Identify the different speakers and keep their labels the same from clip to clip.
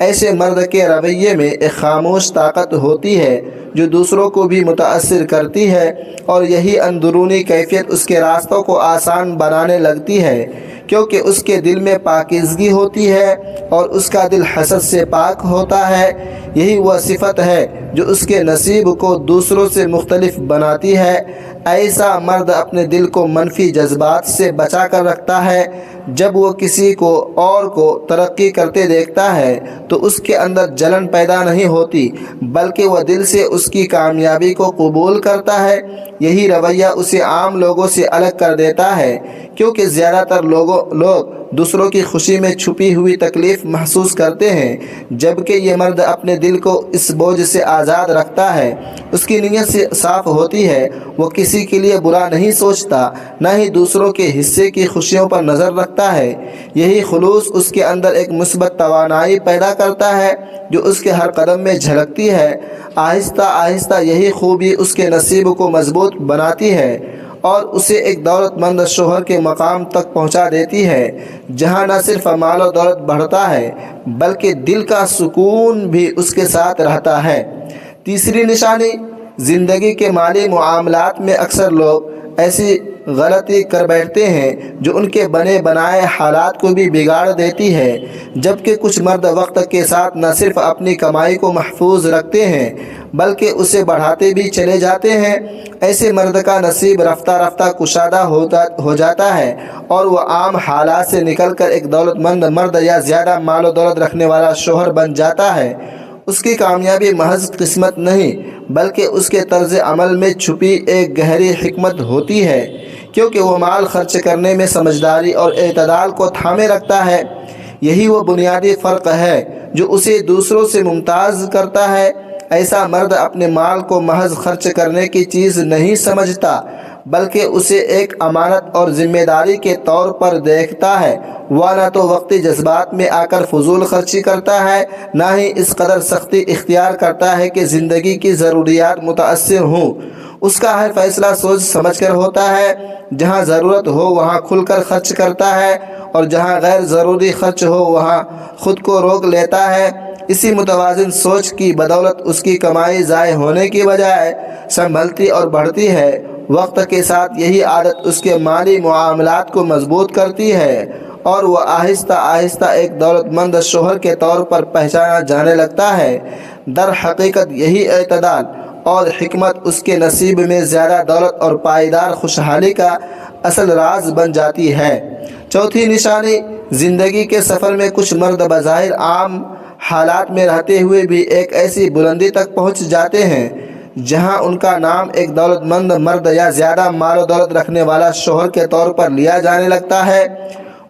Speaker 1: ایسے مرد کے رویے میں ایک خاموش طاقت ہوتی ہے جو دوسروں کو بھی متاثر کرتی ہے، اور یہی اندرونی کیفیت اس کے راستوں کو آسان بنانے لگتی ہے، کیونکہ اس کے دل میں پاکیزگی ہوتی ہے اور اس کا دل حسد سے پاک ہوتا ہے۔ یہی وہ صفت ہے جو اس کے نصیب کو دوسروں سے مختلف بناتی ہے۔ ایسا مرد اپنے دل کو منفی جذبات سے بچا کر رکھتا ہے۔ جب وہ کسی کو اور کو ترقی کرتے دیکھتا ہے تو اس کے اندر جلن پیدا نہیں ہوتی، بلکہ وہ دل سے اس کی کامیابی کو قبول کرتا ہے۔ یہی رویہ اسے عام لوگوں سے الگ کر دیتا ہے، کیونکہ زیادہ تر لوگ دوسروں کی خوشی میں چھپی ہوئی تکلیف محسوس کرتے ہیں، جبکہ یہ مرد اپنے دل کو اس بوجھ سے آزاد رکھتا ہے۔ اس کی نیت سے صاف ہوتی ہے، وہ کسی کے لیے برا نہیں سوچتا، نہ ہی دوسروں کے حصے کی خوشیوں پر نظر رکھتا ہے۔ یہی خلوص اس کے اندر ایک مثبت توانائی پیدا کرتا ہے جو اس کے ہر قدم میں جھلکتی ہے۔ آہستہ آہستہ یہی خوبی اس کے نصیب کو مضبوط بناتی ہے اور اسے ایک دولت مند شوہر کے مقام تک پہنچا دیتی ہے، جہاں نہ صرف مال و دولت بڑھتا ہے بلکہ دل کا سکون بھی اس کے ساتھ رہتا ہے۔ تیسری نشانی، زندگی کے مالی معاملات میں اکثر لوگ ایسی غلطی کر بیٹھتے ہیں جو ان کے بنے بنائے حالات کو بھی بگاڑ دیتی ہے، جبکہ کچھ مرد وقت کے ساتھ نہ صرف اپنی کمائی کو محفوظ رکھتے ہیں بلکہ اسے بڑھاتے بھی چلے جاتے ہیں۔ ایسے مرد کا نصیب رفتہ رفتہ کشادہ ہو جاتا ہے اور وہ عام حالات سے نکل کر ایک دولت مند مرد یا زیادہ مال و دولت رکھنے والا شوہر بن جاتا ہے۔ اس کی کامیابی محض قسمت نہیں بلکہ اس کے طرز عمل میں چھپی ایک گہری حکمت ہوتی ہے، کیونکہ وہ مال خرچ کرنے میں سمجھداری اور اعتدال کو تھامے رکھتا ہے۔ یہی وہ بنیادی فرق ہے جو اسے دوسروں سے ممتاز کرتا ہے۔ ایسا مرد اپنے مال کو محض خرچ کرنے کی چیز نہیں سمجھتا بلکہ اسے ایک امانت اور ذمہ داری کے طور پر دیکھتا ہے۔ وہ نہ تو وقتی جذبات میں آ کر فضول خرچی کرتا ہے، نہ ہی اس قدر سختی اختیار کرتا ہے کہ زندگی کی ضروریات متاثر ہوں۔ اس کا ہر فیصلہ سوچ سمجھ کر ہوتا ہے۔ جہاں ضرورت ہو وہاں کھل کر خرچ کرتا ہے اور جہاں غیر ضروری خرچ ہو وہاں خود کو روک لیتا ہے۔ اسی متوازن سوچ کی بدولت اس کی کمائی ضائع ہونے کی بجائے سنبھلتی اور بڑھتی ہے۔ وقت کے ساتھ یہی عادت اس کے مالی معاملات کو مضبوط کرتی ہے اور وہ آہستہ آہستہ ایک دولت مند شوہر کے طور پر پہچانا جانے لگتا ہے۔ در حقیقت یہی اعتدال اور حکمت اس کے نصیب میں زیادہ دولت اور پائیدار خوشحالی کا اصل راز بن جاتی ہے۔ چوتھی نشانی، زندگی کے سفر میں کچھ مرد بظاہر عام حالات میں رہتے ہوئے بھی ایک ایسی بلندی تک پہنچ جاتے ہیں جہاں ان کا نام ایک دولت مند مرد یا زیادہ مال و دولت رکھنے والا شوہر کے طور پر لیا جانے لگتا ہے۔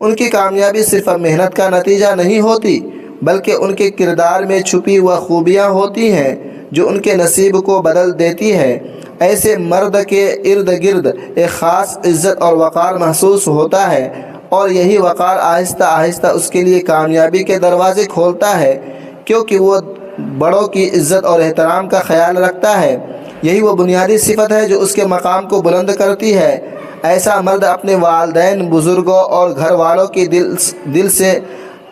Speaker 1: ان کی کامیابی صرف محنت کا نتیجہ نہیں ہوتی بلکہ ان کے کردار میں چھپی ہوئی خوبیاں ہوتی ہیں جو ان کے نصیب کو بدل دیتی ہے۔ ایسے مرد کے ارد گرد ایک خاص عزت اور وقار محسوس ہوتا ہے اور یہی وقار آہستہ آہستہ اس کے لیے کامیابی کے دروازے کھولتا ہے، کیونکہ وہ بڑوں کی عزت اور احترام کا خیال رکھتا ہے۔ یہی وہ بنیادی صفت ہے جو اس کے مقام کو بلند کرتی ہے۔ ایسا مرد اپنے والدین، بزرگوں اور گھر والوں کی دل سے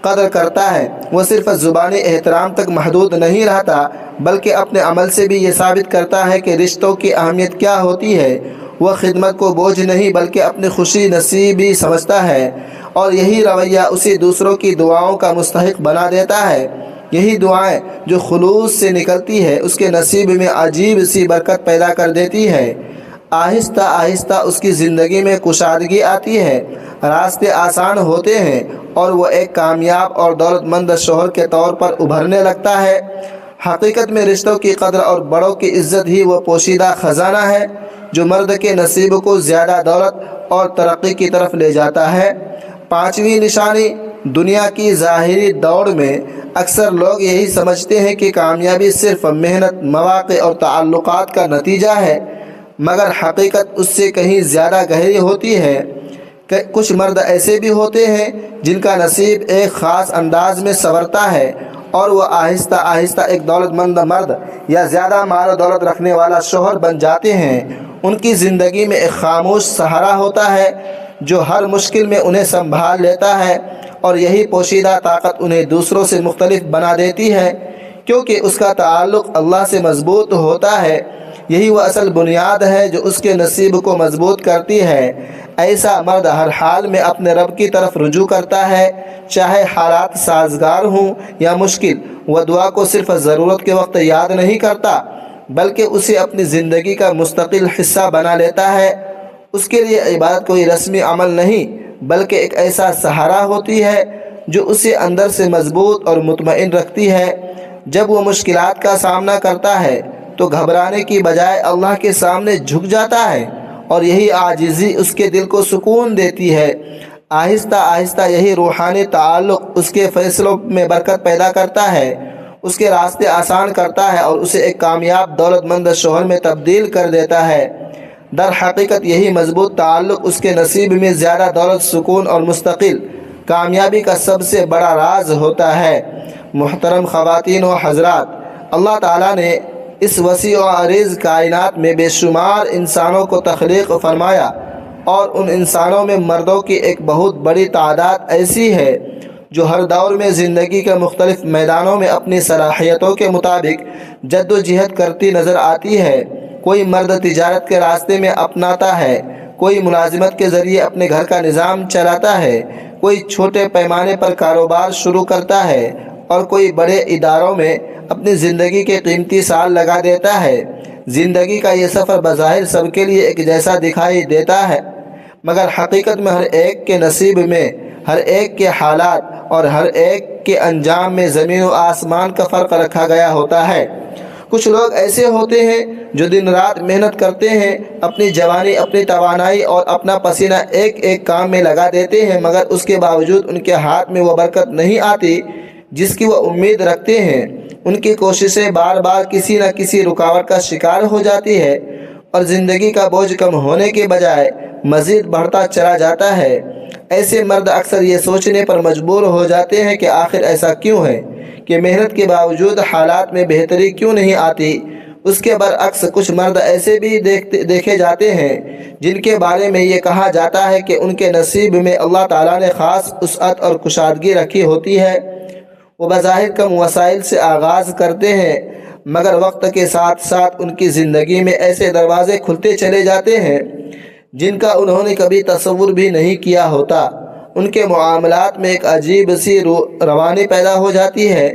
Speaker 1: قدر کرتا ہے۔ وہ صرف زبانی احترام تک محدود نہیں رہتا بلکہ اپنے عمل سے بھی یہ ثابت کرتا ہے کہ رشتوں کی اہمیت کیا ہوتی ہے۔ وہ خدمت کو بوجھ نہیں بلکہ اپنی خوشی نصیبی سمجھتا ہے، اور یہی رویہ اسے دوسروں کی دعاؤں کا مستحق بنا دیتا ہے۔ یہی دعائیں جو خلوص سے نکلتی ہے اس کے نصیب میں عجیب سی برکت پیدا کر دیتی ہے۔ آہستہ آہستہ اس کی زندگی میں کشادگی آتی ہے، راستے آسان ہوتے ہیں اور وہ ایک کامیاب اور دولت مند شوہر کے طور پر ابھرنے لگتا ہے۔ حقیقت میں رشتوں کی قدر اور بڑوں کی عزت ہی وہ پوشیدہ خزانہ ہے جو مرد کے نصیب کو زیادہ دولت اور ترقی کی طرف لے جاتا ہے۔ پانچویں نشانی، دنیا کی ظاہری دوڑ میں اکثر لوگ یہی سمجھتے ہیں کہ کامیابی صرف محنت، مواقع اور تعلقات کا نتیجہ ہے، مگر حقیقت اس سے کہیں زیادہ گہری ہوتی ہے۔ کچھ مرد ایسے بھی ہوتے ہیں جن کا نصیب ایک خاص انداز میں سنورتا ہے اور وہ آہستہ آہستہ ایک دولت مند مرد یا زیادہ مال و دولت رکھنے والا شوہر بن جاتے ہیں۔ ان کی زندگی میں ایک خاموش سہارا ہوتا ہے جو ہر مشکل میں انہیں سنبھال لیتا ہے اور یہی پوشیدہ طاقت انہیں دوسروں سے مختلف بنا دیتی ہے، کیونکہ اس کا تعلق اللہ سے مضبوط ہوتا ہے۔ یہی وہ اصل بنیاد ہے جو اس کے نصیب کو مضبوط کرتی ہے۔ ایسا مرد ہر حال میں اپنے رب کی طرف رجوع کرتا ہے، چاہے حالات سازگار ہوں یا مشکل۔ وہ دعا کو صرف ضرورت کے وقت یاد نہیں کرتا، بلکہ اسے اپنی زندگی کا مستقل حصہ بنا لیتا ہے۔ اس کے لیے عبادت کوئی رسمی عمل نہیں، بلکہ ایک ایسا سہارا ہوتی ہے جو اسے اندر سے مضبوط اور مطمئن رکھتی ہے۔ جب وہ مشکلات کا سامنا کرتا ہے تو گھبرانے کی بجائے اللہ کے سامنے جھک جاتا ہے، اور یہی عاجزی اس کے دل کو سکون دیتی ہے۔ آہستہ آہستہ یہی روحانی تعلق اس کے فیصلوں میں برکت پیدا کرتا ہے، اس کے راستے آسان کرتا ہے اور اسے ایک کامیاب دولت مند شوہر میں تبدیل کر دیتا ہے۔ در حقیقت یہی مضبوط تعلق اس کے نصیب میں زیادہ دولت، سکون اور مستقل کامیابی کا سب سے بڑا راز ہوتا ہے۔ محترم خواتین و حضرات، اللہ تعالیٰ نے اس وسیع و عریض کائنات میں بے شمار انسانوں کو تخلیق فرمایا، اور ان انسانوں میں مردوں کی ایک بہت بڑی تعداد ایسی ہے جو ہر دور میں زندگی کے مختلف میدانوں میں اپنی صلاحیتوں کے مطابق جد و جہد کرتی نظر آتی ہے۔ کوئی مرد تجارت کے راستے میں اپناتا ہے، کوئی ملازمت کے ذریعے اپنے گھر کا نظام چلاتا ہے، کوئی چھوٹے پیمانے پر کاروبار شروع کرتا ہے، اور کوئی بڑے اداروں میں اپنی زندگی کے قیمتی سال لگا دیتا ہے۔ زندگی کا یہ سفر بظاہر سب کے لیے ایک جیسا دکھائی دیتا ہے، مگر حقیقت میں ہر ایک کے نصیب میں، ہر ایک کے حالات اور ہر ایک کے انجام میں زمین و آسمان کا فرق رکھا گیا ہوتا ہے۔ کچھ لوگ ایسے ہوتے ہیں جو دن رات محنت کرتے ہیں، اپنی جوانی، اپنی توانائی اور اپنا پسینہ ایک ایک کام میں لگا دیتے ہیں، مگر اس کے باوجود ان کے ہاتھ میں وہ برکت نہیں آتی جس کی وہ امید رکھتے ہیں۔ ان کی کوششیں بار بار کسی نہ کسی رکاوٹ کا شکار ہو جاتی ہے، اور زندگی کا بوجھ کم ہونے کے بجائے مزید بڑھتا چلا جاتا ہے۔ ایسے مرد اکثر یہ سوچنے پر مجبور ہو جاتے ہیں کہ آخر ایسا کیوں ہے کہ محنت کے باوجود حالات میں بہتری کیوں نہیں آتی۔ اس کے برعکس کچھ مرد ایسے بھی دیکھے جاتے ہیں جن کے بارے میں یہ کہا جاتا ہے کہ ان کے نصیب میں اللہ تعالیٰ نے خاص وسعت اور کشادگی رکھی ہوتی ہے۔ وہ بظاہر کم وسائل سے آغاز کرتے ہیں، مگر وقت کے ساتھ ساتھ ان کی زندگی میں ایسے دروازے کھلتے چلے جاتے ہیں جن کا انہوں نے کبھی تصور بھی نہیں کیا ہوتا۔ ان کے معاملات میں ایک عجیب سی روانی پیدا ہو جاتی ہے،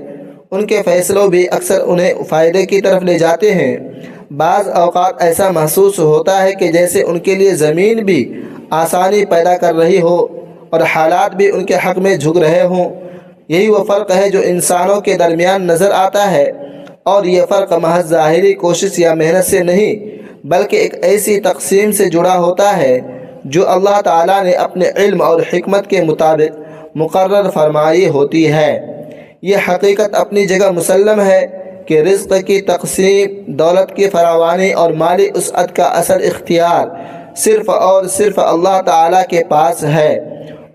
Speaker 1: ان کے فیصلوں بھی اکثر انہیں فائدے کی طرف لے جاتے ہیں۔ بعض اوقات ایسا محسوس ہوتا ہے کہ جیسے ان کے لیے زمین بھی آسانی پیدا کر رہی ہو اور حالات بھی ان کے حق میں جھک رہے ہوں۔ یہی وہ فرق ہے جو انسانوں کے درمیان نظر آتا ہے، اور یہ فرق محض ظاہری کوشش یا محنت سے نہیں بلکہ ایک ایسی تقسیم سے جڑا ہوتا ہے جو اللہ تعالیٰ نے اپنے علم اور حکمت کے مطابق مقرر فرمائی ہوتی ہے۔ یہ حقیقت اپنی جگہ مسلم ہے کہ رزق کی تقسیم، دولت کی فراوانی اور مالی وسعت کا اصل اختیار صرف اور صرف اللہ تعالیٰ کے پاس ہے۔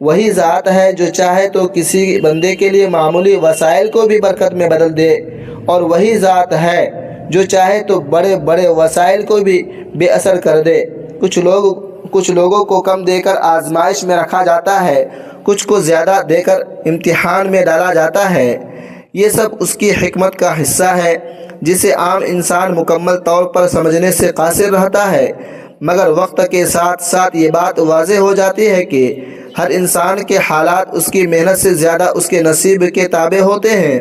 Speaker 1: وہی ذات ہے جو چاہے تو کسی بندے کے لیے معمولی وسائل کو بھی برکت میں بدل دے، اور وہی ذات ہے جو چاہے تو بڑے بڑے وسائل کو بھی بے اثر کر دے۔ کچھ لوگوں کو کم دے کر آزمائش میں رکھا جاتا ہے، کچھ کو زیادہ دے کر امتحان میں ڈالا جاتا ہے۔ یہ سب اس کی حکمت کا حصہ ہے جسے عام انسان مکمل طور پر سمجھنے سے قاصر رہتا ہے، مگر وقت کے ساتھ ساتھ یہ بات واضح ہو جاتی ہے کہ ہر انسان کے حالات اس کی محنت سے زیادہ اس کے نصیب کے تابع ہوتے ہیں۔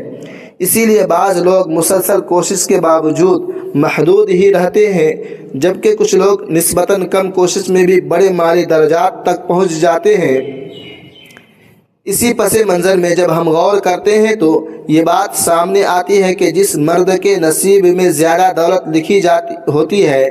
Speaker 1: اسی لیے بعض لوگ مسلسل کوشش کے باوجود محدود ہی رہتے ہیں، جبکہ کچھ لوگ نسبتاً کم کوشش میں بھی بڑے مالی درجات تک پہنچ جاتے ہیں۔ اسی پس منظر میں جب ہم غور کرتے ہیں تو یہ بات سامنے آتی ہے کہ جس مرد کے نصیب میں زیادہ دولت لکھی جاتی ہوتی ہے،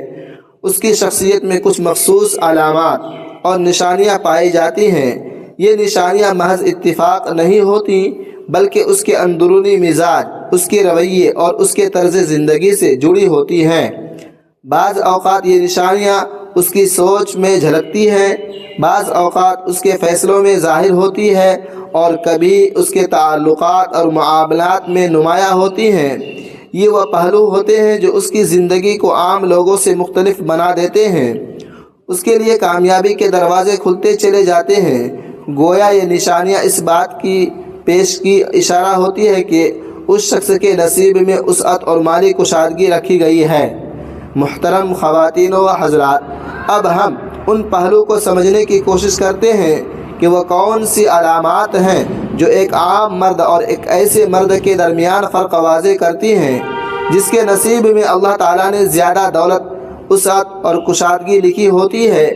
Speaker 1: اس کی شخصیت میں کچھ مخصوص علامات اور نشانیاں پائی جاتی ہیں۔ یہ نشانیاں محض اتفاق نہیں ہوتی، بلکہ اس کے اندرونی مزاج، اس کے رویے اور اس کے طرز زندگی سے جڑی ہوتی ہیں۔ بعض اوقات یہ نشانیاں اس کی سوچ میں جھلکتی ہیں، بعض اوقات اس کے فیصلوں میں ظاہر ہوتی ہے، اور کبھی اس کے تعلقات اور معاملات میں نمایاں ہوتی ہیں۔ یہ وہ پہلو ہوتے ہیں جو اس کی زندگی کو عام لوگوں سے مختلف بنا دیتے ہیں۔ اس کے لیے کامیابی کے دروازے کھلتے چلے جاتے ہیں۔ گویا یہ نشانیاں اس بات کی پیش کی اشارہ ہوتی ہے کہ اس شخص کے نصیب میں وسعت اور مالی کشادگی رکھی گئی ہے۔ محترم خواتین و حضرات، اب ہم ان پہلو کو سمجھنے کی کوشش کرتے ہیں کہ وہ کون سی علامات ہیں جو ایک عام مرد اور ایک ایسے مرد کے درمیان فرق واضح کرتی ہیں جس کے نصیب میں اللہ تعالیٰ نے زیادہ دولت، وسعت اور کشادگی لکھی ہوتی ہے۔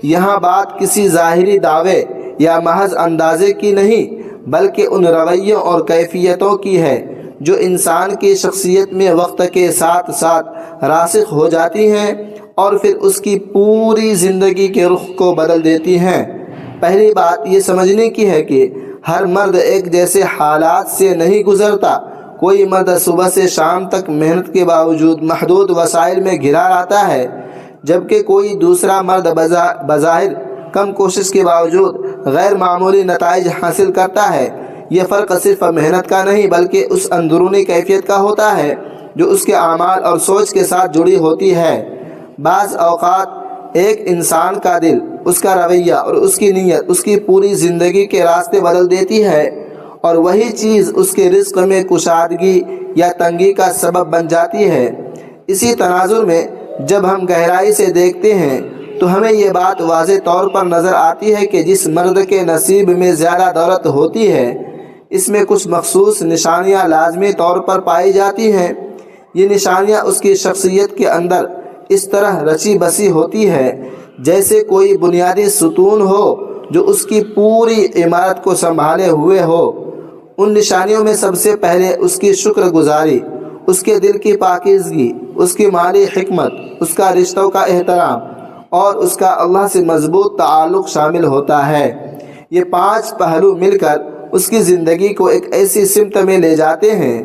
Speaker 1: یہاں بات کسی ظاہری دعوے یا محض اندازے کی نہیں، بلکہ ان رویوں اور کیفیتوں کی ہے جو انسان کی شخصیت میں وقت کے ساتھ ساتھ راسخ ہو جاتی ہیں اور پھر اس کی پوری زندگی کے رخ کو بدل دیتی ہیں۔ پہلی بات یہ سمجھنے کی ہے کہ ہر مرد ایک جیسے حالات سے نہیں گزرتا۔ کوئی مرد صبح سے شام تک محنت کے باوجود محدود وسائل میں گھرا رہتا ہے، جبکہ کوئی دوسرا مرد بظاہر کم کوشش کے باوجود غیر معمولی نتائج حاصل کرتا ہے۔ یہ فرق صرف محنت کا نہیں بلکہ اس اندرونی کیفیت کا ہوتا ہے جو اس کے اعمال اور سوچ کے ساتھ جڑی ہوتی ہے۔ بعض اوقات ایک انسان کا دل، اس کا رویہ اور اس کی نیت اس کی پوری زندگی کے راستے بدل دیتی ہے، اور وہی چیز اس کے رزق میں کشادگی یا تنگی کا سبب بن جاتی ہے۔ اسی تناظر میں جب ہم گہرائی سے دیکھتے ہیں تو ہمیں یہ بات واضح طور پر نظر آتی ہے کہ جس مرد کے نصیب میں زیادہ دولت ہوتی ہے، اس میں کچھ مخصوص نشانیاں لازمی طور پر پائی جاتی ہیں۔ یہ نشانیاں اس کی شخصیت کے اندر اس طرح رچی بسی ہوتی ہے جیسے کوئی بنیادی ستون ہو جو اس کی پوری عمارت کو سنبھالے ہوئے ہو۔ ان نشانیوں میں سب سے پہلے اس کی شکر گزاری، اس کے دل کی پاکیزگی، اس کی مالی حکمت، اس کا رشتوں کا احترام اور اس کا اللہ سے مضبوط تعلق شامل ہوتا ہے۔ یہ 5 پہلو مل کر اس کی زندگی کو ایک ایسی سمت میں لے جاتے ہیں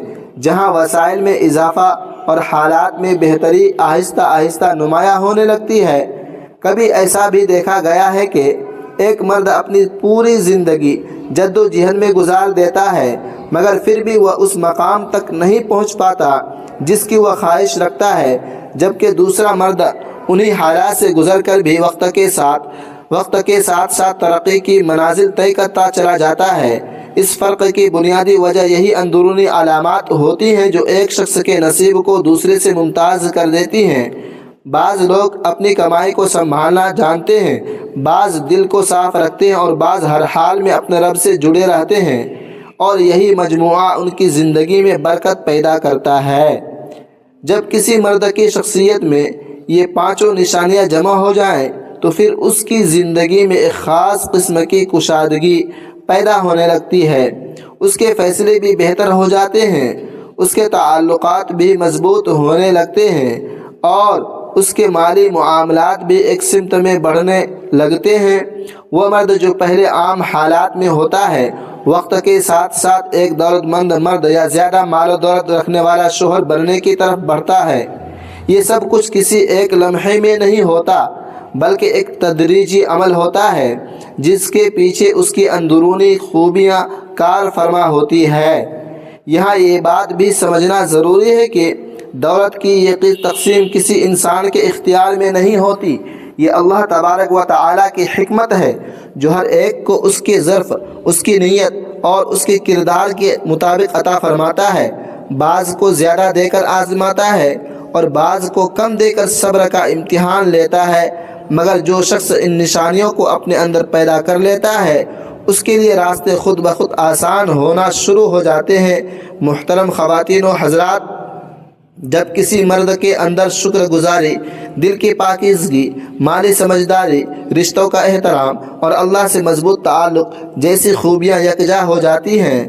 Speaker 1: جہاں وسائل میں اضافہ اور حالات میں بہتری آہستہ آہستہ نمایاں ہونے لگتی ہے۔ کبھی ایسا بھی دیکھا گیا ہے کہ ایک مرد اپنی پوری زندگی جد و جہد میں گزار دیتا ہے، مگر پھر بھی وہ اس مقام تک نہیں پہنچ پاتا جس کی وہ خواہش رکھتا ہے، جبکہ دوسرا مرد انہی حالات سے گزر کر بھی وقت کے ساتھ ساتھ ترقی کی منازل طے کرتا چلا جاتا ہے۔ اس فرق کی بنیادی وجہ یہی اندرونی علامات ہوتی ہیں جو ایک شخص کے نصیب کو دوسرے سے ممتاز کر دیتی ہیں۔ بعض لوگ اپنی کمائی کو سنبھالنا جانتے ہیں، بعض دل کو صاف رکھتے ہیں اور بعض ہر حال میں اپنے رب سے جڑے رہتے ہیں، اور یہی مجموعہ ان کی زندگی میں برکت پیدا کرتا ہے۔ جب کسی مرد کی شخصیت میں یہ 5 نشانیاں جمع ہو جائیں تو پھر اس کی زندگی میں ایک خاص قسم کی کشادگی پیدا ہونے لگتی ہے۔ اس کے فیصلے بھی بہتر ہو جاتے ہیں، اس کے تعلقات بھی مضبوط ہونے لگتے ہیں، اور اس کے مالی معاملات بھی ایک سمت میں بڑھنے لگتے ہیں۔ وہ مرد جو پہلے عام حالات میں ہوتا ہے، وقت کے ساتھ ساتھ ایک دولت مند مرد یا زیادہ مال و دولت رکھنے والا شوہر بننے کی طرف بڑھتا ہے۔ یہ سب کچھ کسی ایک لمحے میں نہیں ہوتا بلکہ ایک تدریجی عمل ہوتا ہے جس کے پیچھے اس کی اندرونی خوبیاں کار فرما ہوتی ہے۔ یہاں یہ بات بھی سمجھنا ضروری ہے کہ دولت کی یہ تقسیم کسی انسان کے اختیار میں نہیں ہوتی، یہ اللہ تبارک و تعالیٰ کی حکمت ہے جو ہر ایک کو اس کے ظرف، اس کی نیت اور اس کے کردار کے مطابق عطا فرماتا ہے۔ بعض کو زیادہ دے کر آزماتا ہے اور بعض کو کم دے کر صبر کا امتحان لیتا ہے، مگر جو شخص ان نشانیوں کو اپنے اندر پیدا کر لیتا ہے اس کے لیے راستے خود بخود آسان ہونا شروع ہو جاتے ہیں۔ محترم خواتین و حضرات، جب کسی مرد کے اندر شکر گزاری، دل کی پاکیزگی، مالی سمجھداری، رشتوں کا احترام اور اللہ سے مضبوط تعلق جیسی خوبیاں یکجا ہو جاتی ہیں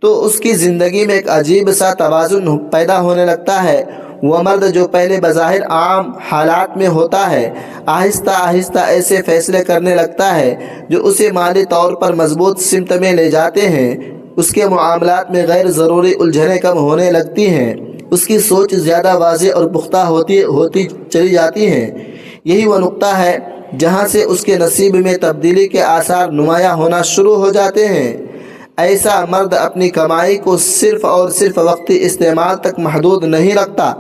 Speaker 1: تو اس کی زندگی میں ایک عجیب سا توازن پیدا ہونے لگتا ہے۔ وہ مرد جو پہلے بظاہر عام حالات میں ہوتا ہے، آہستہ آہستہ ایسے فیصلے کرنے لگتا ہے جو اسے مالی طور پر مضبوط سمت میں لے جاتے ہیں۔ اس کے معاملات میں غیر ضروری الجھنیں کم ہونے لگتی ہیں، اس کی سوچ زیادہ واضح اور پختہ ہوتی چلی جاتی ہیں۔ یہی وہ نقطہ ہے جہاں سے اس کے نصیب میں تبدیلی کے آثار نمایاں ہونا شروع ہو جاتے ہیں۔ ایسا مرد اپنی کمائی کو صرف اور صرف وقتی استعمال تک محدود نہیں رکھتا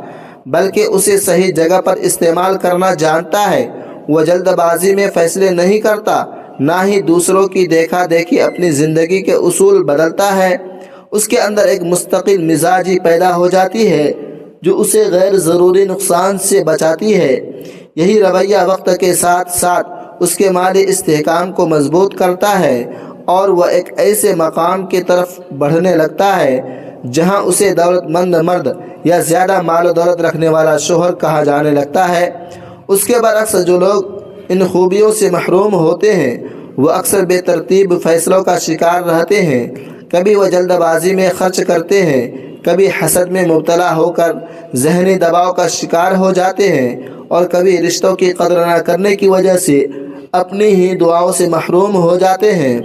Speaker 1: بلکہ اسے صحیح جگہ پر استعمال کرنا جانتا ہے۔ وہ جلد بازی میں فیصلے نہیں کرتا نہ ہی دوسروں کی دیکھا دیکھی اپنی زندگی کے اصول بدلتا ہے۔ اس کے اندر ایک مستقل مزاجی پیدا ہو جاتی ہے جو اسے غیر ضروری نقصان سے بچاتی ہے۔ یہی رویہ وقت کے ساتھ ساتھ اس کے مالی استحکام کو مضبوط کرتا ہے اور وہ ایک ایسے مقام کی طرف بڑھنے لگتا ہے جہاں اسے دولت مند مرد یا زیادہ مال و دولت رکھنے والا شوہر کہا جانے لگتا ہے۔ اس کے برعکس جو لوگ ان خوبیوں سے محروم ہوتے ہیں وہ اکثر بے ترتیب فیصلوں کا شکار رہتے ہیں۔ کبھی وہ جلد بازی میں خرچ کرتے ہیں، کبھی حسد میں مبتلا ہو کر ذہنی دباؤ کا شکار ہو جاتے ہیں، اور کبھی رشتوں کی قدر نہ کرنے کی وجہ سے اپنی ہی دعاؤں سے محروم ہو جاتے ہیں۔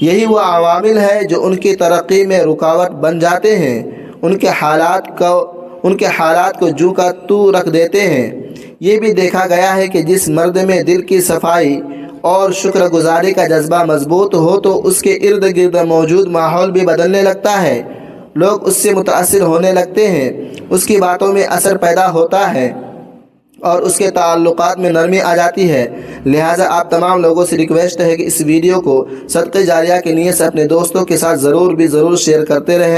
Speaker 1: یہی وہ عوامل ہے جو ان کی ترقی میں رکاوٹ بن جاتے ہیں، ان کے حالات کو جو کا تو رکھ دیتے ہیں۔ یہ بھی دیکھا گیا ہے کہ جس مرد میں دل کی صفائی اور شکر گزاری کا جذبہ مضبوط ہو تو اس کے ارد گرد موجود ماحول بھی بدلنے لگتا ہے۔ لوگ اس سے متاثر ہونے لگتے ہیں، اس کی باتوں میں اثر پیدا ہوتا ہے اور اس کے تعلقات میں نرمی آ جاتی ہے۔ لہٰذا آپ تمام لوگوں سے ریکویسٹ ہے کہ اس ویڈیو کو صدقہ جاریہ کی نیت سے اپنے دوستوں کے ساتھ ضرور شیئر کرتے رہیں۔